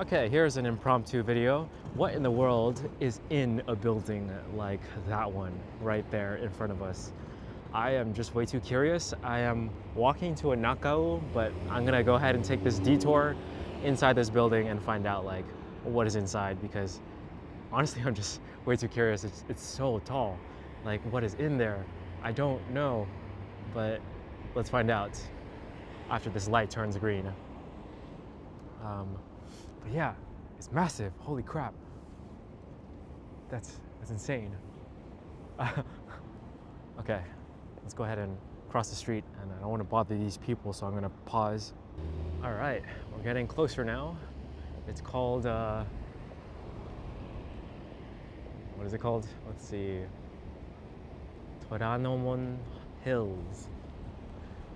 Okay, here's an impromptu video. What in the world is in a building like that one right there in front of us? I am just way too curious. I am walking to a Nakao, but I'm gonna go ahead and take this detour inside this building and find out like what is inside because honestly, I'm just way too curious. It's so tall. Like what is in there? I don't know, but let's find out after this light turns green. Um, but yeah, it's massive. Holy crap. That's insane. Okay, let's go ahead and cross the street, and I don't want to bother these people, so I'm gonna pause. All right, we're getting closer now. It's called, what is it called? Let's see. Toranomon Hills.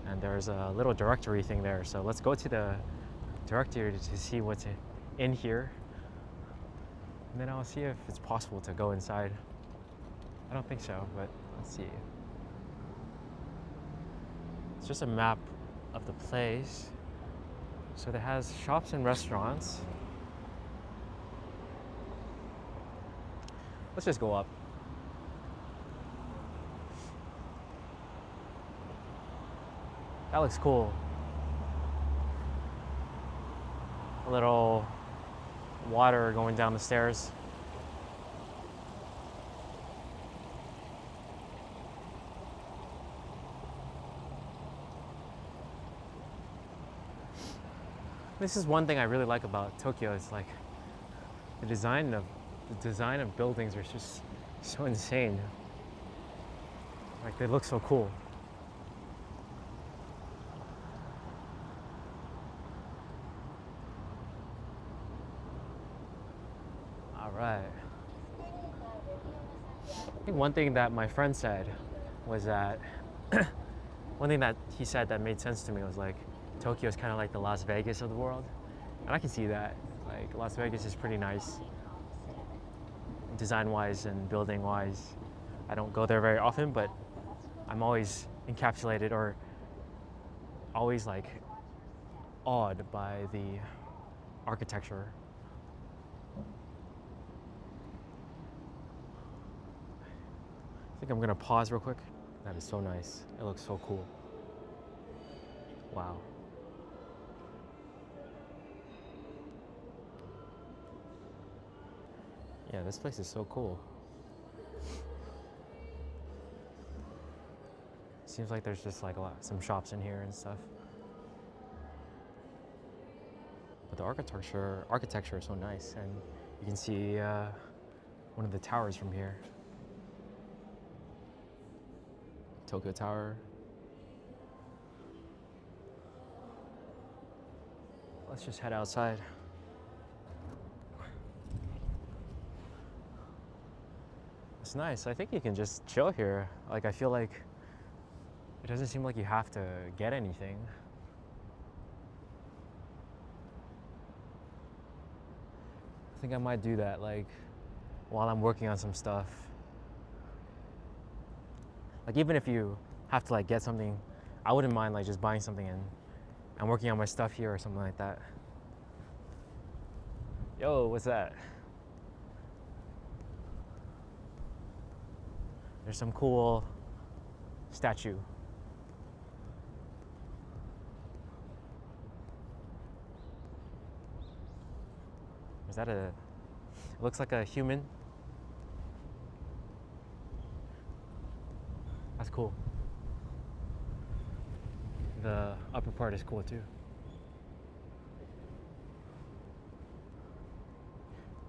And there's a little directory thing there, so let's go to the directory to see what's in here. And then I'll see if it's possible to go inside. I don't think so, but let's see. It's just a map of the place. So it has shops and restaurants. Let's just go up. That looks cool. A little water going down the stairs. This is one thing I really like about Tokyo. It's like the design of buildings are just so insane. Like they look so cool. All right. I think one thing that my friend said was that one thing that he said that made sense to me was like Tokyo is kind of like the Las Vegas of the world, and I can see that. Like Las Vegas is pretty nice, design-wise and building-wise. I don't go there very often, but I'm always encapsulated or always like awed by the architecture. I think I'm gonna pause real quick. That is so nice. It looks so cool. Wow. Yeah, this place is so cool. Seems like there's just like some shops in here and stuff. But the architecture is so nice, and you can see one of the towers from here. Tokyo Tower. Let's just head outside. It's nice. I think you can just chill here. Like I feel like it doesn't seem like you have to get anything. I think I might do that like while I'm working on some stuff. Like even if you have to like get something, I wouldn't mind like just buying something and I'm working on my stuff here or something like that. Yo, what's that? There's some cool statue. Is that it looks like a human. That's cool. The upper part is cool too.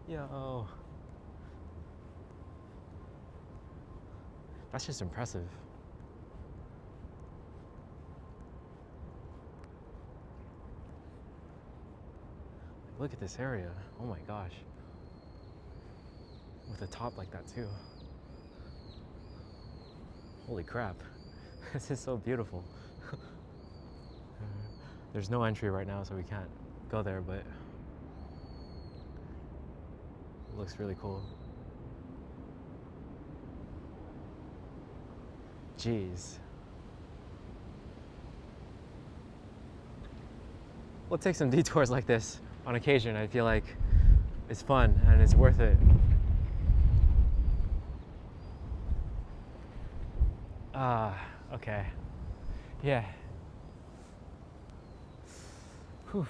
Yo. That's just impressive. Look at this area. Oh my gosh. With a top like that too. Holy crap. This is so beautiful. There's no entry right now, so we can't go there, but it looks really cool. Jeez. We'll take some detours like this on occasion. I feel like it's fun and it's worth it. Okay. Yeah. Whew.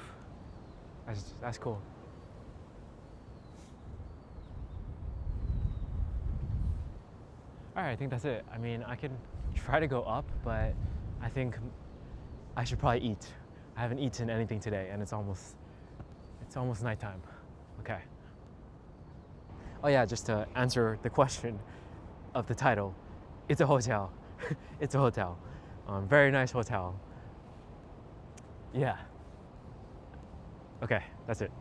That's cool. All right, I think that's it. I mean, I can try to go up, but I think I should probably eat. I haven't eaten anything today, and it's almost nighttime. Okay. Oh yeah, just to answer the question of the title, it's a hotel. It's a hotel. Very nice hotel. Yeah. Okay, that's it.